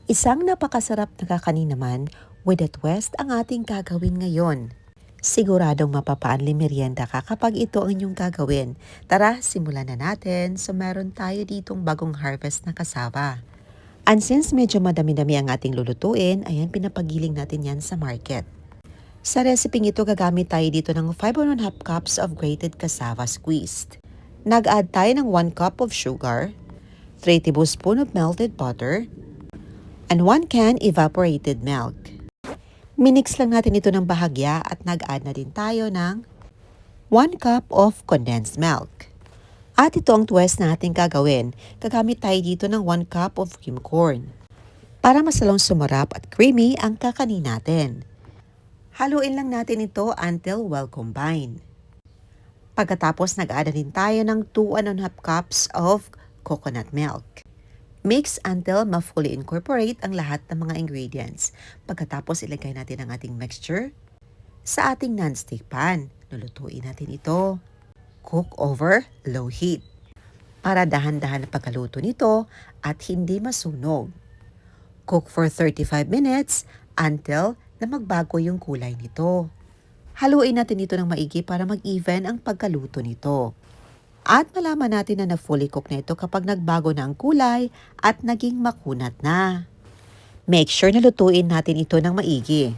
Isang napakasarap na kakanin naman with a twist ang ating gagawin ngayon. Siguradong mapapaanli merienda ka kapag ito ang inyong gagawin. Tara, simulan na natin. So meron tayo ditong bagong harvest na cassava. And since medyo madami-dami ang ating lulutuin, ayan pinapagiling natin yan sa market. Sa reseping ito, gagamit tayo dito ng 5 1/2 cups of grated cassava squeezed. Nag-add tayo ng 1 cup of sugar, 3 tablespoon of melted butter, and 1 can evaporated milk. Minix lang natin ito ng bahagya at nag-add na din tayo ng 1 cup of condensed milk. At ito ang twist na ating gagawin. Gagamit tayo dito ng 1 cup of cream corn. Para masalong sumarap at creamy ang kakanin natin. Haluin lang natin ito until well combined. Pagkatapos nag-add din tayo ng 2 1/2 cups of coconut milk. Mix until ma-fully incorporate ang lahat ng mga ingredients. Pagkatapos ilagay natin ang ating mixture sa ating non-stick pan. Lulutuin natin ito. Cook over low heat para dahan-dahan ang pagkaluto nito at hindi masunog. Cook for 35 minutes until na magbago yung kulay nito. Haluin natin ito ng maigi para mag-even ang pagkaluto nito. At malaman natin na na-fully cook na ito kapag nagbago na ang kulay at naging makunat na. Make sure na lutuin natin ito ng maigi.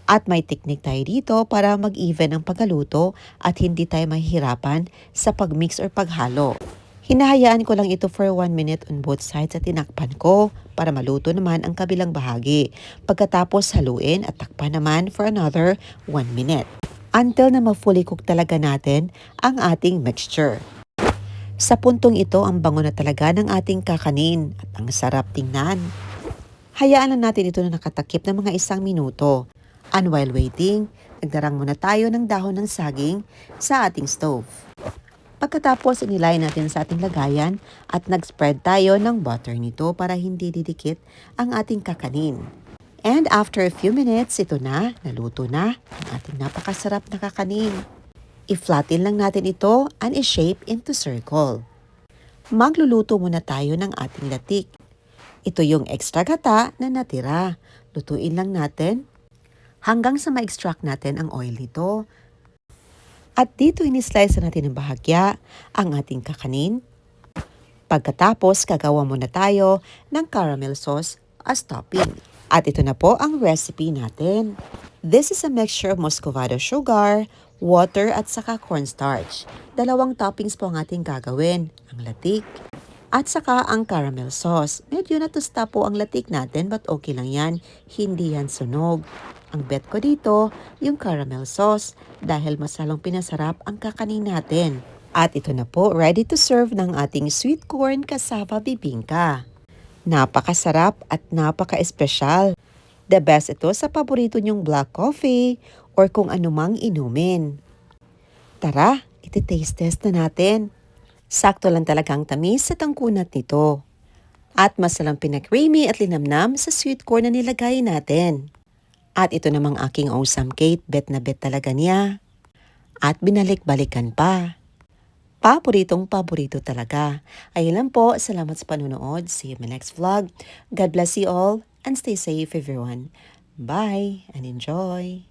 At may technique tayo dito para mag-even ang pagkaluto at hindi tayo mahihirapan sa pag-mix or paghalo. Hinahayaan ko lang ito for 1 minute on both sides at tinakpan ko para maluto naman ang kabilang bahagi. Pagkatapos haluin at takpan naman for another 1 minute. Until na ma-fully cook talaga natin ang ating mixture. Sa puntong ito, ang bango na talaga ng ating kakanin at ang sarap tingnan. Hayaan lang natin ito na nakatakip ng mga 1 minuto. And while waiting, nagdarang muna tayo ng dahon ng saging sa ating stove. Pagkatapos, inilay natin sa ating lagayan at nag-spread tayo ng butter nito para hindi didikit ang ating kakanin. And after a few minutes, ito na, naluto na ang ating napakasarap na kakanin. I-flatten lang natin ito and i-shape into circle. Magluluto muna tayo ng ating latik. Ito yung extra gata na natira. Lutuin lang natin hanggang sa ma-extract natin ang oil nito. At dito in-slice natin ng bahagya ang ating kakanin. Pagkatapos, gagawa muna tayo ng caramel sauce as topping. At ito na po ang recipe natin. This is a mixture of muscovado sugar, water at saka cornstarch. 2 toppings po ang ating gagawin. Ang latik at saka ang caramel sauce. Medyo natusta po ang latik natin but okay lang yan. Hindi yan sunog. Ang bet ko dito, yung caramel sauce dahil masalong pinasarap ang kakanin natin. At ito na po, ready to serve ng ating sweet corn cassava bibingka. Napakasarap at napaka-espesyal. The best ito sa paborito nyong black coffee or kung anumang inumin. Tara, iti-taste test na natin. Sakto lang talagang tamis sa tangkunat nito. At masalang pinag-creamy at linamnam sa sweet corn na nilagay natin. At ito namang aking awesome Kate, bet na bet talaga niya. At binalik-balikan pa. Paboritong-paborito talaga. Ayun lang po, salamat sa panunood. See you in my next vlog. God bless you all and stay safe everyone. Bye and enjoy.